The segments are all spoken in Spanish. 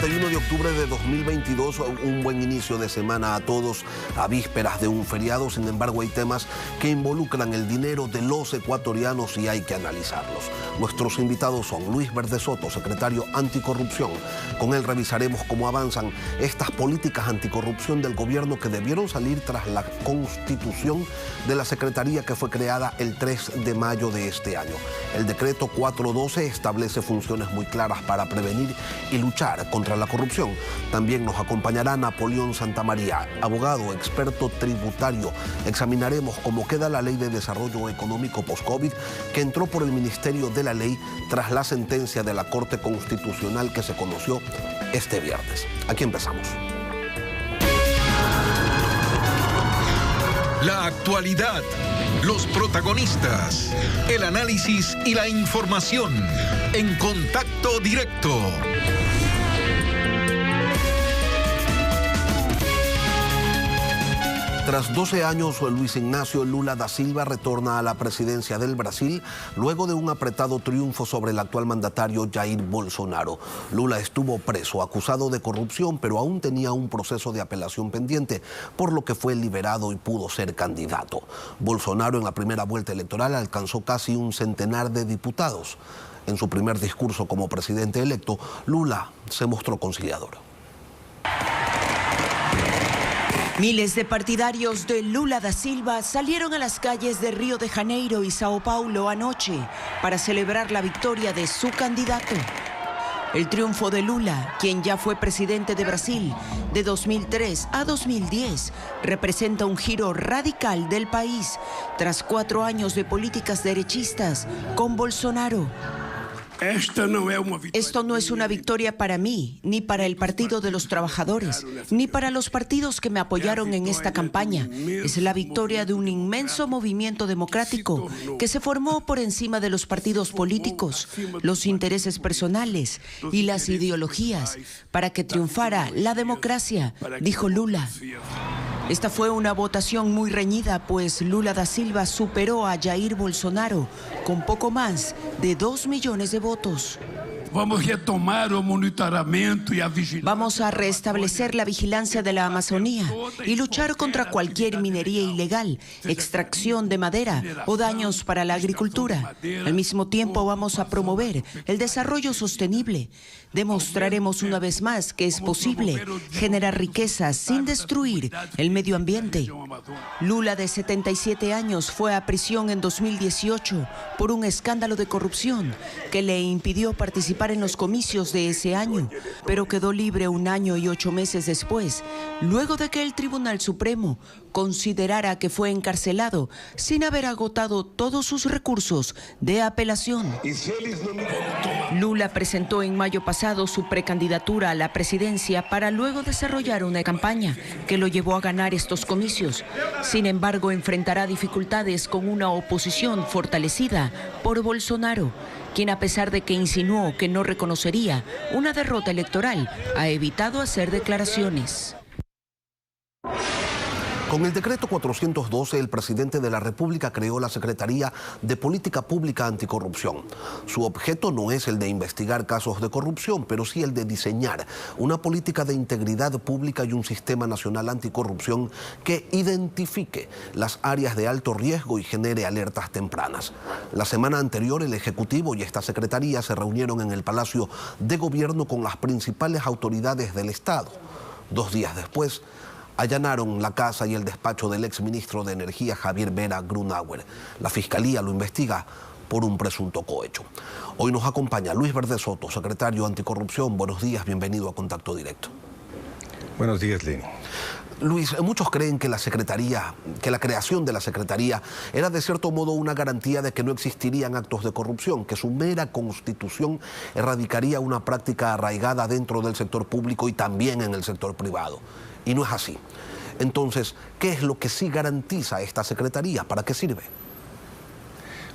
31 de octubre de 2022, un buen inicio de semana a todos, a vísperas de un feriado. Sin embargo, hay temas que involucran el dinero de los ecuatorianos y hay que analizarlos. Nuestros invitados son Luis Verde Soto, secretario anticorrupción. Con él revisaremos cómo avanzan estas políticas anticorrupción del gobierno que debieron salir tras la constitución de la Secretaría que fue creada el 3 de mayo de este año. El decreto 412 establece funciones muy claras para prevenir y luchar contra la corrupción. También nos acompañará Napoleón Santamaría, abogado, experto tributario. Examinaremos cómo queda la Ley de Desarrollo Económico post-COVID que entró por el Ministerio de la Ley tras la sentencia de la Corte Constitucional que se conoció este viernes. Aquí empezamos. La actualidad, los protagonistas, el análisis y la información en Contacto Directo. Tras 12 años, Luis Ignacio Lula da Silva retorna a la presidencia del Brasil luego de un apretado triunfo sobre el actual mandatario Jair Bolsonaro. Lula estuvo preso, acusado de corrupción, pero aún tenía un proceso de apelación pendiente, por lo que fue liberado y pudo ser candidato. Bolsonaro en la primera vuelta electoral alcanzó casi un centenar de diputados. En su primer discurso como presidente electo, Lula se mostró conciliador. Miles de partidarios de Lula da Silva salieron a las calles de Río de Janeiro y Sao Paulo anoche para celebrar la victoria de su candidato. El triunfo de Lula, quien ya fue presidente de Brasil de 2003 a 2010, representa un giro radical del país tras 4 años de políticas derechistas con Bolsonaro. Esto no es una victoria para mí, ni para el Partido de los Trabajadores, ni para los partidos que me apoyaron en esta campaña. Es la victoria de un inmenso movimiento democrático que se formó por encima de los partidos políticos, los intereses personales y las ideologías para que triunfara la democracia, dijo Lula. Esta fue una votación muy reñida, pues Lula da Silva superó a Jair Bolsonaro con poco más de 2 millones de votos. Vamos a restablecer la vigilancia de la Amazonía y luchar contra cualquier minería ilegal, extracción de madera o daños para la agricultura. Al mismo tiempo vamos a promover el desarrollo sostenible. Demostraremos una vez más que es posible generar riqueza sin destruir el medio ambiente. Lula, de 77 años, fue a prisión en 2018 por un escándalo de corrupción que le impidió participar en los comicios de ese año, pero quedó libre 1 año y 8 meses después, luego de que el Tribunal Supremo considerara que fue encarcelado sin haber agotado todos sus recursos de apelación. Lula presentó en mayo pasado su precandidatura a la presidencia para luego desarrollar una campaña que lo llevó a ganar estos comicios. Sin embargo, enfrentará dificultades con una oposición fortalecida por Bolsonaro, quien, a pesar de que insinuó que no reconocería una derrota electoral, ha evitado hacer declaraciones. Con el decreto 412, el presidente de la República creó la Secretaría de Política Pública Anticorrupción. Su objeto no es el de investigar casos de corrupción, pero sí el de diseñar una política de integridad pública y un sistema nacional anticorrupción que identifique las áreas de alto riesgo y genere alertas tempranas. La semana anterior, el Ejecutivo y esta Secretaría se reunieron en el Palacio de Gobierno con las principales autoridades del Estado. 2 días después, allanaron la casa y el despacho del exministro de Energía, Javier Vera Grunauer. La Fiscalía lo investiga por un presunto cohecho. Hoy nos acompaña Luis Verde Soto, secretario anticorrupción. Buenos días, bienvenido a Contacto Directo. Buenos días, Lenny. Luis, muchos creen que la creación de la Secretaría era de cierto modo una garantía de que no existirían actos de corrupción, que su mera constitución erradicaría una práctica arraigada dentro del sector público y también en el sector privado. Y no es así. Entonces, ¿qué es lo que sí garantiza esta Secretaría? ¿Para qué sirve?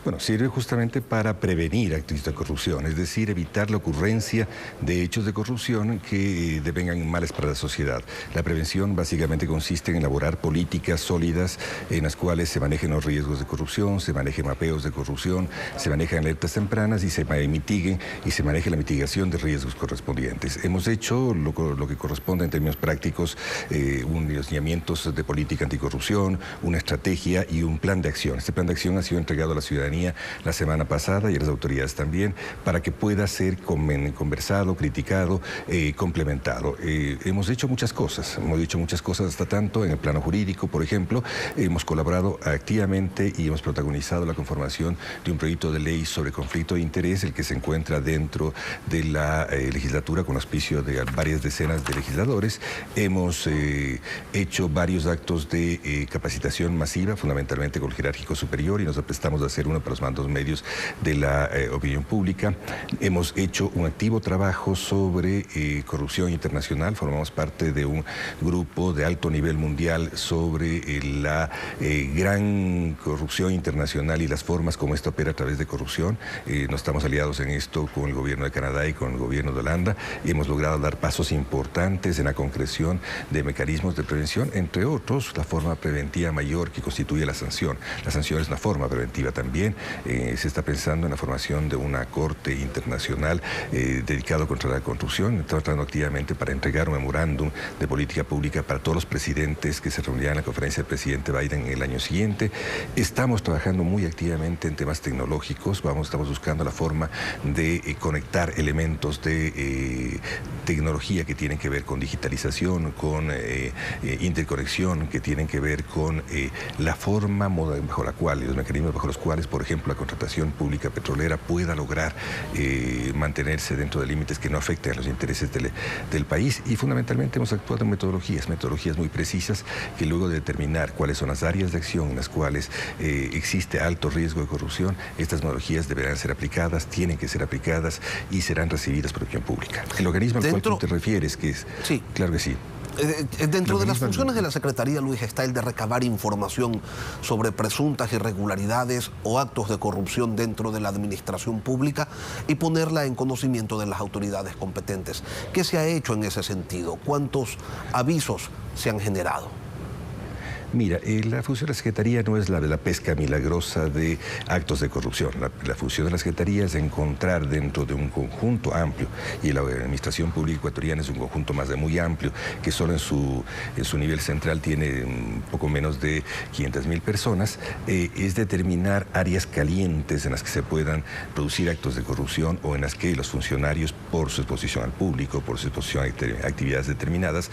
Bueno, sirve justamente para prevenir actos de corrupción, es decir, evitar la ocurrencia de hechos de corrupción que devengan males para la sociedad. La prevención básicamente consiste en elaborar políticas sólidas en las cuales se manejen los riesgos de corrupción, se manejen mapeos de corrupción, se manejan alertas tempranas y se mitiguen y se maneje la mitigación de riesgos correspondientes. Hemos hecho lo que corresponde en términos prácticos, unos lineamientos de política anticorrupción, una estrategia y un plan de acción. Este plan de acción ha sido entregado a la ciudadanía la semana pasada y a las autoridades también, para que pueda ser conversado, criticado, complementado. Hemos hecho muchas cosas hasta tanto en el plano jurídico, por ejemplo, hemos colaborado activamente y hemos protagonizado la conformación de un proyecto de ley sobre conflicto de interés, el que se encuentra dentro de la legislatura con auspicio de varias decenas de legisladores. Hemos hecho varios actos de capacitación masiva, fundamentalmente con el jerárquico superior, y nos aprestamos a hacer uno para los mandos medios de la opinión pública. Hemos hecho un activo trabajo sobre corrupción internacional. Formamos parte de un grupo de alto nivel mundial sobre la gran corrupción internacional y las formas como esto opera a través de corrupción. Nos estamos aliados en esto con el gobierno de Canadá y con el gobierno de Holanda. Hemos logrado dar pasos importantes en la concreción de mecanismos de prevención, entre otros la forma preventiva mayor que constituye la sanción. La sanción es una forma preventiva también. Se está pensando en la formación de una corte internacional dedicado contra la corrupción. Estamos trabajando activamente para entregar un memorándum de política pública para todos los presidentes que se reunirán en la conferencia del presidente Biden el año siguiente. Estamos trabajando muy activamente en temas tecnológicos. Estamos buscando la forma de conectar elementos de tecnología que tienen que ver con digitalización, con interconexión, que tienen que ver con la forma bajo la cual y los mecanismos bajo los cuales, por ejemplo, la contratación pública petrolera pueda lograr mantenerse dentro de límites que no afecten a los intereses del país. Y fundamentalmente hemos actuado en metodologías muy precisas, que luego de determinar cuáles son las áreas de acción en las cuales existe alto riesgo de corrupción, estas metodologías deberán ser aplicadas, tienen que ser aplicadas y serán recibidas por la opinión pública. El organismo al cual tú te refieres, que es... Sí. Claro que sí. Dentro de las funciones de la Secretaría, Luis, está el de recabar información sobre presuntas irregularidades o actos de corrupción dentro de la administración pública y ponerla en conocimiento de las autoridades competentes. ¿Qué se ha hecho en ese sentido? ¿Cuántos avisos se han generado? Mira, la función de la Secretaría no es la de la pesca milagrosa de actos de corrupción. La función de la Secretaría es encontrar dentro de un conjunto amplio, y la Administración Pública Ecuatoriana es un conjunto más de muy amplio, que solo en su nivel central tiene un poco menos de 500.000 personas, es determinar áreas calientes en las que se puedan producir actos de corrupción o en las que los funcionarios, por su exposición al público, por su exposición a actividades determinadas,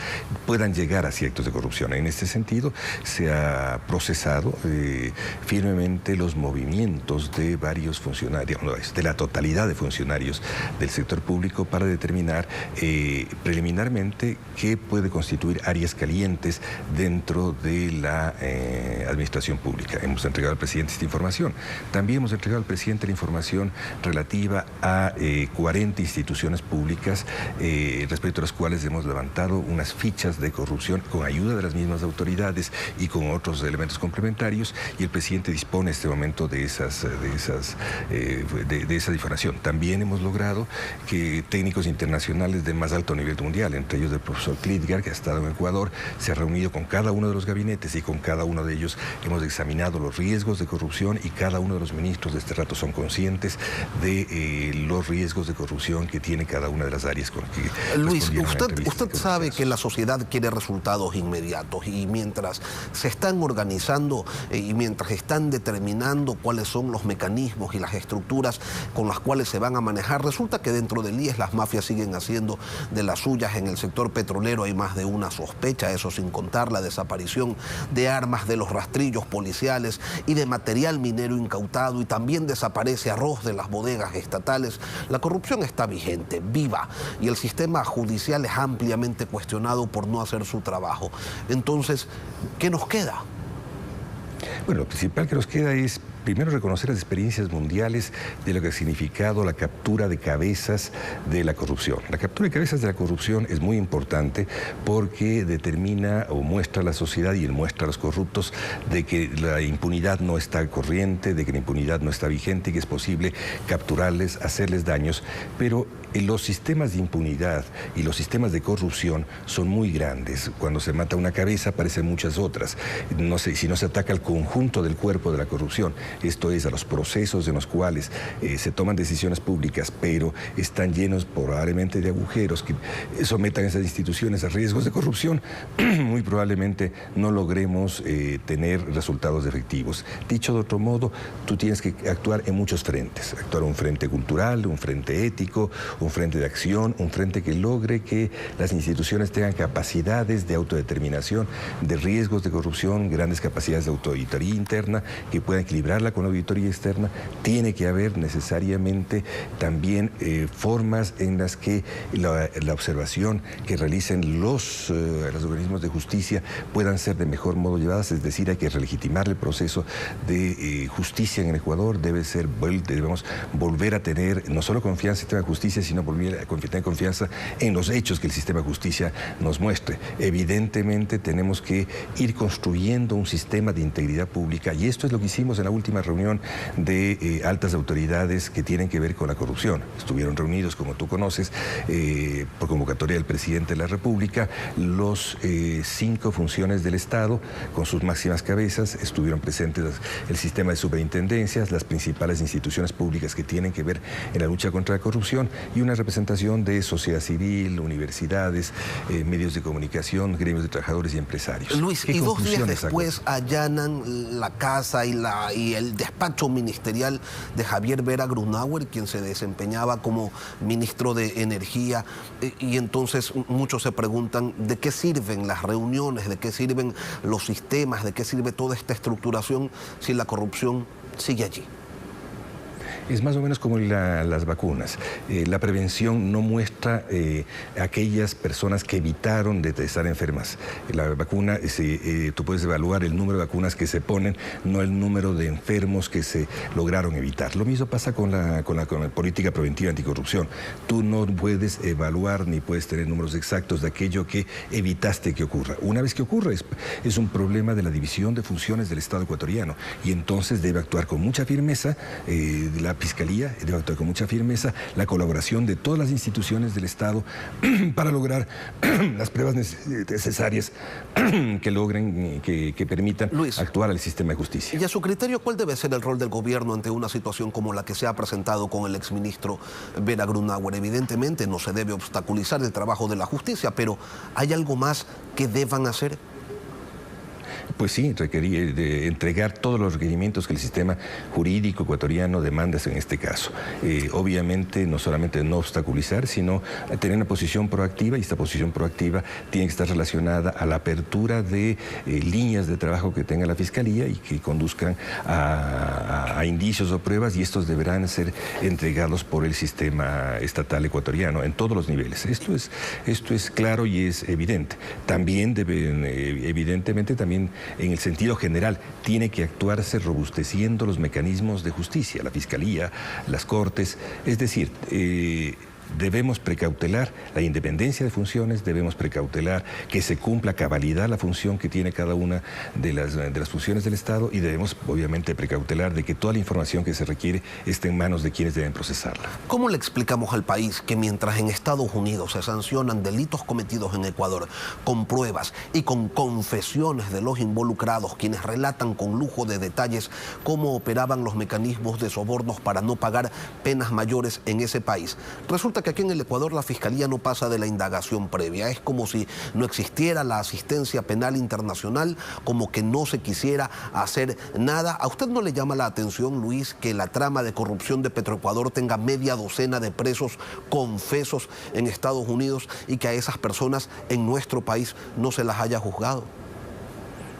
puedan llegar hacia actos de corrupción. En este sentido, se ha procesado firmemente los movimientos de varios funcionarios, de la totalidad de funcionarios del sector público, para determinar preliminarmente qué puede constituir áreas calientes dentro de la administración pública. Hemos entregado al presidente esta información. También hemos entregado al presidente la información relativa a 40 instituciones públicas respecto a las cuales hemos levantado unas fichas de corrupción con ayuda de las mismas autoridades y con otros elementos complementarios, y el presidente dispone en este momento de esa información. También hemos logrado que técnicos internacionales de más alto nivel mundial, entre ellos el profesor Klitgar, que ha estado en Ecuador, se ha reunido con cada uno de los gabinetes y con cada uno de ellos hemos examinado los riesgos de corrupción, y cada uno de los ministros de este rato son conscientes de los riesgos de corrupción que tiene cada una de las áreas con que... Luis, usted sabe que la sociedad quiere resultados inmediatos, y mientras se están organizando y mientras están determinando cuáles son los mecanismos y las estructuras con las cuales se van a manejar, resulta que dentro del IES las mafias siguen haciendo de las suyas. En el sector petrolero hay más de una sospecha, eso sin contar la desaparición de armas, de los rastrillos policiales y de material minero incautado, y también desaparece arroz de las bodegas estatales. La corrupción está vigente, viva, y el sistema judicial es ampliamente cuestionado por no hacer su trabajo. Entonces, ¿qué nos queda? Bueno, lo principal que nos queda es primero reconocer las experiencias mundiales de lo que ha significado la captura de cabezas de la corrupción. La captura de cabezas de la corrupción es muy importante porque determina o muestra a la sociedad y muestra a los corruptos de que la impunidad no está corriente, de que la impunidad no está vigente y que es posible capturarles, hacerles daños, pero los sistemas de impunidad y los sistemas de corrupción son muy grandes. Cuando se mata una cabeza aparecen muchas otras. No sé, si no se ataca al conjunto del cuerpo de la corrupción, esto es a los procesos en los cuales se toman decisiones públicas, pero están llenos probablemente de agujeros que sometan a esas instituciones a riesgos de corrupción, muy probablemente no logremos tener resultados efectivos. Dicho de otro modo, tú tienes que actuar en muchos frentes. Actuar un frente cultural, un frente ético, un frente de acción, un frente que logre que las instituciones tengan capacidades de autodeterminación, de riesgos de corrupción, grandes capacidades de auditoría interna, que puedan equilibrarla con la auditoría externa. Tiene que haber necesariamente también formas en las que la observación que realicen los organismos de justicia puedan ser de mejor modo llevadas, es decir, hay que relegitimar el proceso de justicia en el Ecuador, debemos volver a tener no solo confianza en el sistema de justicia, sino volver a tener confianza en los hechos que el sistema de justicia nos muestre. Evidentemente tenemos que ir construyendo un sistema de integridad pública y esto es lo que hicimos en la última reunión de altas autoridades que tienen que ver con la corrupción. Estuvieron reunidos, como tú conoces, por convocatoria del presidente de la República, los 5 funciones del Estado con sus máximas cabezas. Estuvieron presentes el sistema de superintendencias, las principales instituciones públicas que tienen que ver en la lucha contra la corrupción y una representación de sociedad civil, universidades, medios de comunicación, gremios de trabajadores y empresarios. Luis, y 2 días después allanan la casa y el despacho ministerial de Javier Vera Grunauer, quien se desempeñaba como ministro de Energía, y entonces muchos se preguntan de qué sirven las reuniones, de qué sirven los sistemas, de qué sirve toda esta estructuración si la corrupción sigue allí. Es más o menos como las vacunas. La prevención no muestra a aquellas personas que evitaron de estar enfermas. La vacuna, tú puedes evaluar el número de vacunas que se ponen, no el número de enfermos que se lograron evitar. Lo mismo pasa con la política preventiva anticorrupción. Tú no puedes evaluar ni puedes tener números exactos de aquello que evitaste que ocurra. Una vez que ocurre, es un problema de la división de funciones del Estado ecuatoriano y entonces debe actuar con mucha firmeza la Fiscalía, debe actuar con mucha firmeza, la colaboración de todas las instituciones del Estado para lograr las pruebas necesarias que logren, que permitan actuar al sistema de justicia. Y a su criterio, ¿cuál debe ser el rol del gobierno ante una situación como la que se ha presentado con el exministro Vera Grunauer? Evidentemente no se debe obstaculizar el trabajo de la justicia, pero ¿hay algo más que deban hacer? Pues sí, requería de entregar todos los requerimientos que el sistema jurídico ecuatoriano demanda en este caso. Obviamente, no solamente no obstaculizar, sino tener una posición proactiva, y esta posición proactiva tiene que estar relacionada a la apertura de líneas de trabajo que tenga la Fiscalía y que conduzcan a indicios o pruebas, y estos deberán ser entregados por el sistema estatal ecuatoriano en todos los niveles. Esto es claro y es evidente. También evidentemente también en el sentido general, tiene que actuarse robusteciendo los mecanismos de justicia, la Fiscalía, las Cortes, es decir, debemos precautelar la independencia de funciones, debemos precautelar que se cumpla a cabalidad la función que tiene cada una de las funciones del Estado, y debemos obviamente precautelar de que toda la información que se requiere esté en manos de quienes deben procesarla. ¿Cómo le explicamos al país que mientras en Estados Unidos se sancionan delitos cometidos en Ecuador con pruebas y con confesiones de los involucrados, quienes relatan con lujo de detalles cómo operaban los mecanismos de sobornos para no pagar penas mayores en ese país, resulta que aquí en el Ecuador la Fiscalía no pasa de la indagación previa? Es como si no existiera la asistencia penal internacional, como que no se quisiera hacer nada. ¿A usted no le llama la atención, Luis, que la trama de corrupción de Petroecuador tenga media docena de presos confesos en Estados Unidos y que a esas personas en nuestro país no se las haya juzgado?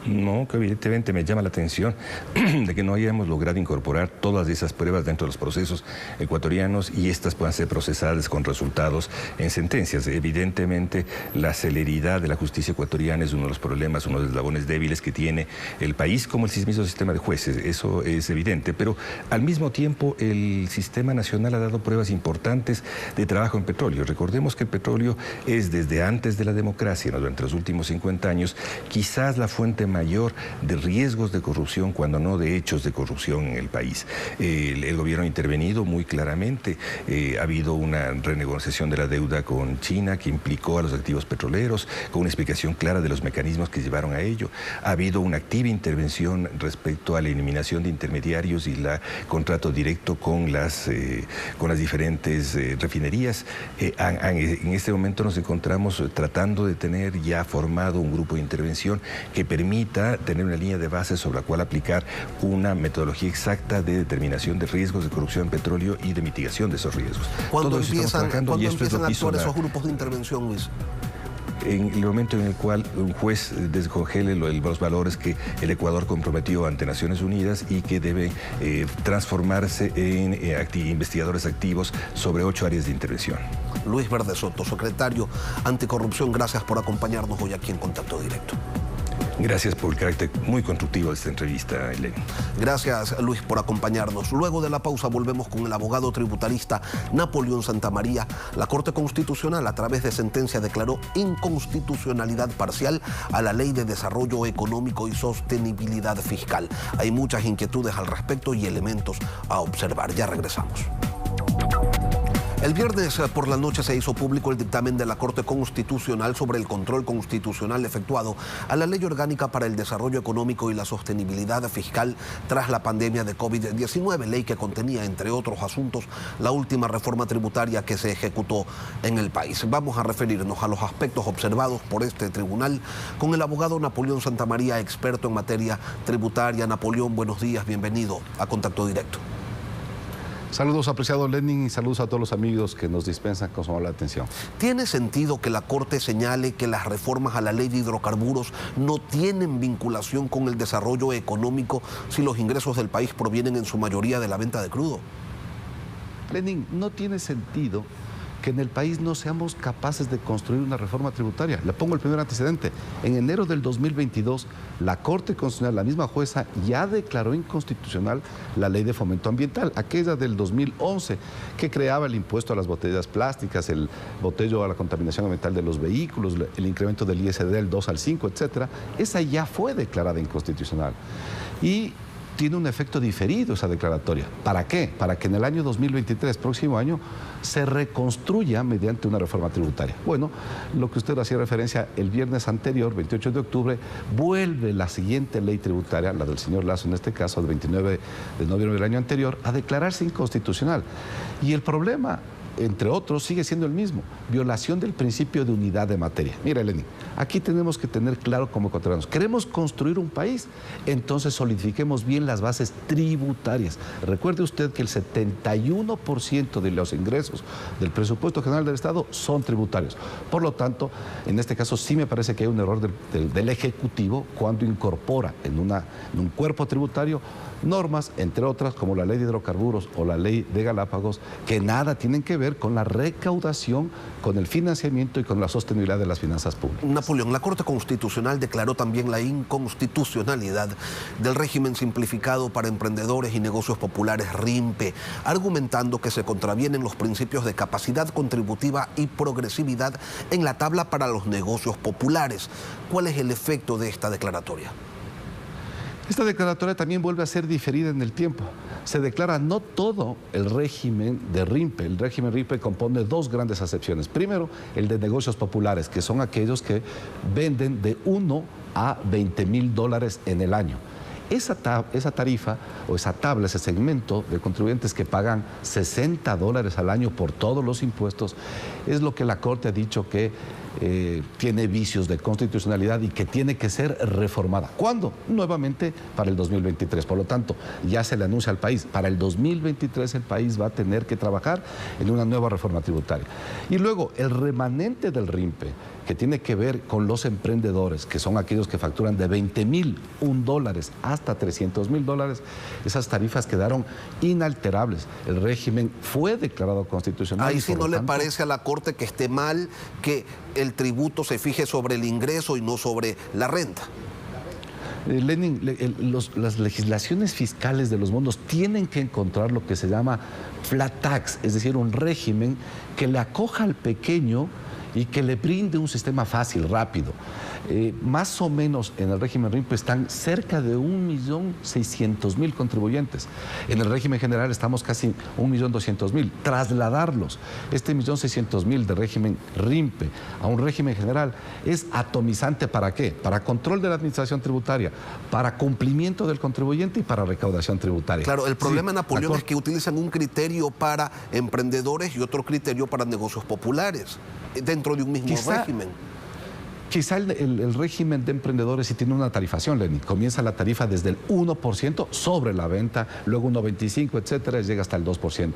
No, que evidentemente me llama la atención de que no hayamos logrado incorporar todas esas pruebas dentro de los procesos ecuatorianos y estas puedan ser procesadas con resultados en sentencias. Evidentemente, la celeridad de la justicia ecuatoriana es uno de los problemas, uno de los eslabones débiles que tiene el país, como el mismo sistema de jueces. Eso es evidente, pero al mismo tiempo el sistema nacional ha dado pruebas importantes de trabajo en petróleo. Recordemos que el petróleo es desde antes de la democracia, ¿no? Durante los últimos 50 años, quizás la fuente mayor de riesgos de corrupción, cuando no de hechos de corrupción en el país. El gobierno ha intervenido muy claramente. Ha habido una renegociación de la deuda con China que implicó a los activos petroleros, con una explicación clara de los mecanismos que llevaron a ello. Ha habido una activa intervención respecto a la eliminación de intermediarios y el contrato directo con las diferentes refinerías. En este momento nos encontramos tratando de tener ya formado un grupo de intervención que permita tener una línea de base sobre la cual aplicar una metodología exacta de determinación de riesgos de corrupción en petróleo y de mitigación de esos riesgos. ¿Cuándo empiezan a actuar esos grupos de intervención, Luis? En el momento en el cual un juez descongele los valores que el Ecuador comprometió ante Naciones Unidas y que deben transformarse en investigadores activos sobre 8 áreas de intervención. Luis Verde Soto, secretario Anticorrupción, gracias por acompañarnos hoy aquí en Contacto Directo. Gracias por el carácter muy constructivo de esta entrevista, Lenin. Gracias, Luis, por acompañarnos. Luego de la pausa volvemos con el abogado tributarista Napoleón Santamaría. La Corte Constitucional, a través de sentencia, declaró inconstitucionalidad parcial a la Ley de Desarrollo Económico y Sostenibilidad Fiscal. Hay muchas inquietudes al respecto y elementos a observar. Ya regresamos. El viernes por la noche se hizo público el dictamen de la Corte Constitucional sobre el control constitucional efectuado a la Ley Orgánica para el Desarrollo Económico y la Sostenibilidad Fiscal tras la pandemia de COVID-19, ley que contenía, entre otros asuntos, la última reforma tributaria que se ejecutó en el país. Vamos a referirnos a los aspectos observados por este tribunal con el abogado Napoleón Santamaría, experto en materia tributaria. Napoleón, buenos días, bienvenido a Contacto Directo. Saludos, apreciado Lenin, y saludos a todos los amigos que nos dispensan con su amable atención. ¿Tiene sentido que la Corte señale que las reformas a la ley de hidrocarburos no tienen vinculación con el desarrollo económico si los ingresos del país provienen en su mayoría de la venta de crudo? Lenin, no tiene sentido que en el país no seamos capaces de construir una reforma tributaria. Le pongo el primer antecedente. En enero del 2022, la Corte Constitucional, la misma jueza, ya declaró inconstitucional la Ley de Fomento Ambiental, aquella del 2011, que creaba el impuesto a las botellas plásticas, el botello a la contaminación ambiental de los vehículos, el incremento del ISD del 2 al 5, etcétera. Esa ya fue declarada inconstitucional. Y tiene un efecto diferido esa declaratoria. ¿Para qué? Para que en el año 2023, próximo año, se reconstruya mediante una reforma tributaria. Bueno, lo que usted hacía referencia, el viernes anterior, 28 de octubre, vuelve la siguiente ley tributaria, la del señor Lasso en este caso, el 29 de noviembre del año anterior, a declararse inconstitucional. Y el problema, entre otros, sigue siendo el mismo: violación del principio de unidad de materia. Mira, Lenin, aquí tenemos que tener claro como ecuatorianos, queremos construir un país, entonces solidifiquemos bien las bases tributarias. Recuerde usted que el 71% de los ingresos del presupuesto general del Estado son tributarios. Por lo tanto, en este caso sí me parece que hay un error del Ejecutivo cuando incorpora en un cuerpo tributario normas, entre otras, como la Ley de Hidrocarburos o la Ley de Galápagos, que nada tienen que ver con la recaudación, con el financiamiento y con la sostenibilidad de las finanzas públicas. Napoleón, la Corte Constitucional declaró también la inconstitucionalidad del régimen simplificado para emprendedores y negocios populares, RIMPE, argumentando que se contravienen los principios de capacidad contributiva y progresividad en la tabla para los negocios populares. ¿Cuál es el efecto de esta declaratoria? Esta declaratoria también vuelve a ser diferida en el tiempo. Se declara no todo el régimen de RIMPE. El régimen RIMPE compone dos grandes acepciones. Primero, el de negocios populares, que son aquellos que venden de 1 a 20,000 dólares en el año. Esa tarifa o esa tabla, ese segmento de contribuyentes que pagan 60 dólares al año por todos los impuestos, es lo que la Corte ha dicho que tiene vicios de constitucionalidad y que tiene que ser reformada. ¿Cuándo? Nuevamente para el 2023. Por lo tanto, ya se le anuncia al país, para el 2023 el país va a tener que trabajar en una nueva reforma tributaria. Y luego, el remanente del RIMPE, que tiene que ver con los emprendedores, que son aquellos que facturan de $20.001 hasta $300.000, esas tarifas quedaron inalterables. El régimen fue declarado constitucional. Ahí sí no le parece a la Corte que esté mal que el tributo se fije sobre el ingreso y no sobre la renta. Lenin, las legislaciones fiscales de los mundos tienen que encontrar lo que se llama flat tax, es decir, un régimen que le acoja al pequeño y que le brinde un sistema fácil, rápido. Más o menos en el régimen RIMPE están cerca de 1.600.000 contribuyentes. En el régimen general estamos casi 1.200.000. Trasladarlos, este 1.600.000 de régimen RIMPE a un régimen general es atomizante. ¿Para qué? Para control de la administración tributaria, para cumplimiento del contribuyente y para recaudación tributaria. Claro, el problema, sí, Napoleón, es que utilizan un criterio para emprendedores y otro criterio para negocios populares dentro de un mismo régimen. Quizá el régimen de emprendedores sí tiene una tarifación, Lenin. Comienza la tarifa desde el 1% sobre la venta, luego 1,25, etcétera, y llega hasta el 2%.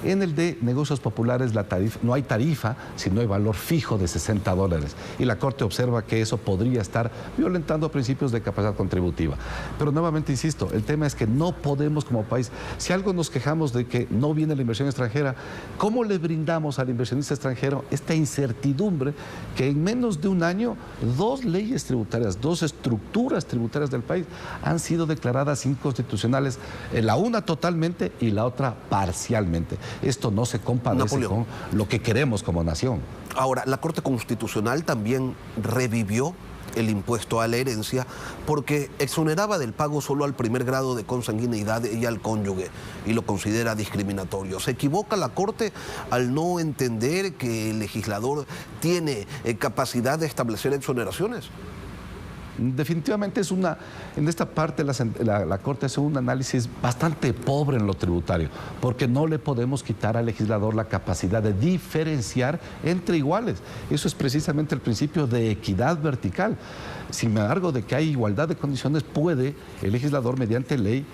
En el de negocios populares la tarifa, no hay tarifa, sino hay valor fijo de $60. Y la Corte observa que eso podría estar violentando principios de capacidad contributiva. Pero nuevamente insisto, el tema es que no podemos como país, si algo nos quejamos de que no viene la inversión extranjera, ¿cómo le brindamos al inversionista extranjero esta incertidumbre que en menos de un año 2 leyes tributarias, 2 estructuras tributarias del país han sido declaradas inconstitucionales, la una totalmente y la otra parcialmente? Esto no se compadece con lo que queremos como nación. Ahora, la Corte Constitucional también revivió el impuesto a la herencia porque exoneraba del pago solo al primer grado de consanguinidad y al cónyuge y lo considera discriminatorio. ¿Se equivoca la Corte al no entender que el legislador tiene capacidad de establecer exoneraciones? Definitivamente en esta parte la Corte hace un análisis bastante pobre en lo tributario, porque no le podemos quitar al legislador la capacidad de diferenciar entre iguales. Eso es precisamente el principio de equidad vertical. Sin embargo, de que hay igualdad de condiciones, puede el legislador mediante ley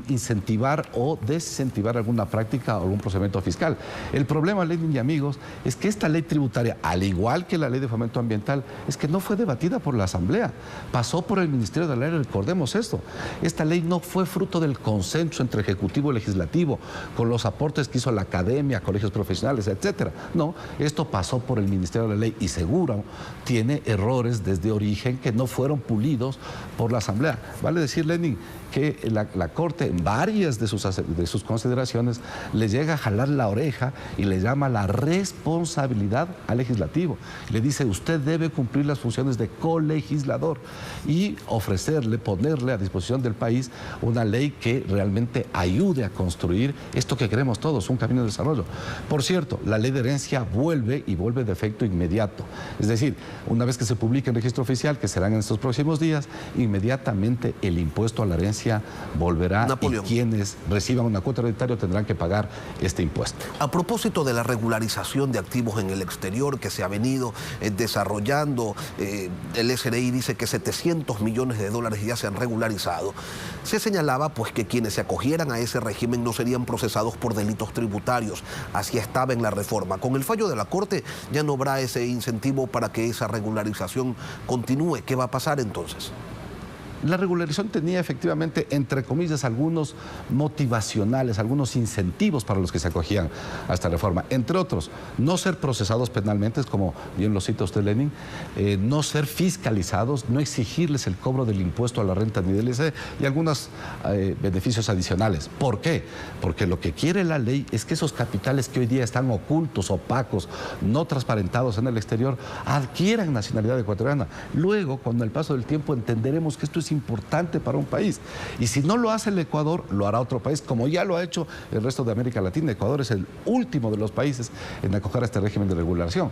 incentivar o desincentivar alguna práctica o algún procedimiento fiscal. El problema, Lenin y amigos, es que esta ley tributaria, al igual que la ley de fomento ambiental, es que no fue debatida por la Asamblea, pasó por el Ministerio de la Ley. Recordemos esto, esta ley no fue fruto del consenso entre Ejecutivo y Legislativo, con los aportes que hizo la academia, colegios profesionales, etcétera. No, esto pasó por el Ministerio de la Ley y seguro tiene errores desde origen que no fueron pulidos por la Asamblea. Vale decir, Lenin, que la Corte en varias de sus consideraciones le llega a jalar la oreja y le llama la responsabilidad al legislativo. Le dice, usted debe cumplir las funciones de colegislador y ofrecerle, ponerle a disposición del país una ley que realmente ayude a construir esto que queremos todos, un camino de desarrollo. Por cierto, la ley de herencia vuelve de efecto inmediato. Es decir, una vez que se publique en el registro oficial, que serán en estos próximos días, inmediatamente el impuesto a la herencia volverá, Napoleón, y quienes reciban una cuota hereditaria tendrán que pagar este impuesto. A propósito de la regularización de activos en el exterior que se ha venido desarrollando, el SRI dice que $700 millones ya se han regularizado. Se señalaba pues que quienes se acogieran a ese régimen no serían procesados por delitos tributarios. Así estaba en la reforma. Con el fallo de la Corte ya no habrá ese incentivo para que esa regularización continúe. ¿Qué va a pasar entonces? La regularización tenía efectivamente, entre comillas, algunos motivacionales, algunos incentivos para los que se acogían a esta reforma. Entre otros, no ser procesados penalmente, como bien lo cita usted, Lenin, no ser fiscalizados, no exigirles el cobro del impuesto a la renta ni del ISE y algunos beneficios adicionales. ¿Por qué? Porque lo que quiere la ley es que esos capitales que hoy día están ocultos, opacos, no transparentados en el exterior, adquieran nacionalidad ecuatoriana. Luego, con el paso del tiempo, entenderemos que esto es es importante para un país. Y si no lo hace el Ecuador, lo hará otro país, como ya lo ha hecho el resto de América Latina. Ecuador es el último de los países en acoger a este régimen de regulación.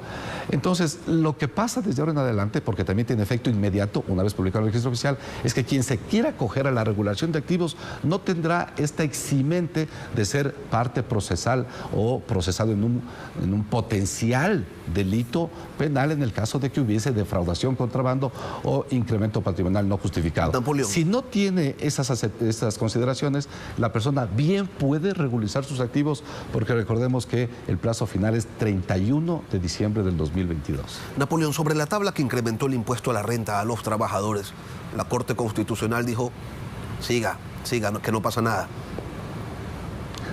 Entonces, lo que pasa desde ahora en adelante, porque también tiene efecto inmediato, una vez publicado en el registro oficial, es que quien se quiera acoger a la regulación de activos no tendrá esta eximente de ser parte procesal o procesado en un potencial delito penal en el caso de que hubiese defraudación, contrabando o incremento patrimonial no justificado. Napoleón. Si no tiene esas consideraciones, la persona bien puede regularizar sus activos, porque recordemos que el plazo final es 31 de diciembre del 2022. Napoleón, sobre la tabla que incrementó el impuesto a la renta a los trabajadores, la Corte Constitucional dijo, siga, que no pasa nada.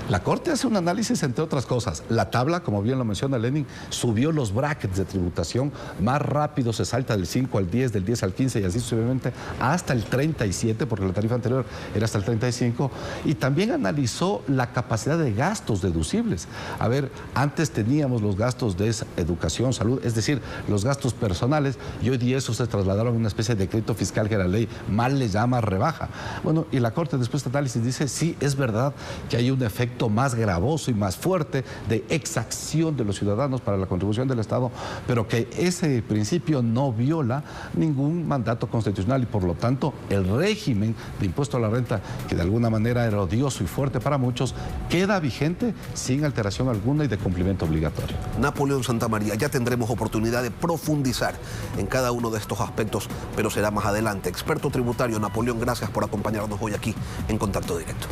La Corte hace un análisis, entre otras cosas. La tabla, como bien lo menciona Lenin, subió los brackets de tributación. Más rápido se salta del 5 al 10, del 10 al 15 y así sucesivamente hasta el 37, porque la tarifa anterior era hasta el 35. Y también analizó la capacidad de gastos deducibles. A ver, antes teníamos los gastos de educación, salud, es decir, los gastos personales, y hoy día esos se trasladaron a una especie de decreto fiscal que la ley mal le llama rebaja. Bueno, y la Corte después de análisis dice, sí, es verdad que hay un efecto más gravoso y más fuerte de exacción de los ciudadanos para la contribución del Estado, pero que ese principio no viola ningún mandato constitucional y por lo tanto el régimen de impuesto a la renta, que de alguna manera era odioso y fuerte para muchos, queda vigente sin alteración alguna y de cumplimiento obligatorio. Napoleón Santamaría, ya tendremos oportunidad de profundizar en cada uno de estos aspectos, pero será más adelante. Experto tributario Napoleón, gracias por acompañarnos hoy aquí en Contacto Directo.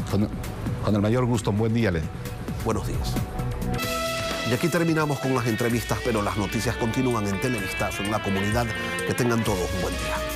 Con el mayor gusto, un buen día, Len. Buenos días. Y aquí terminamos con las entrevistas, pero las noticias continúan en Televistazo, en la comunidad. Que tengan todos un buen día.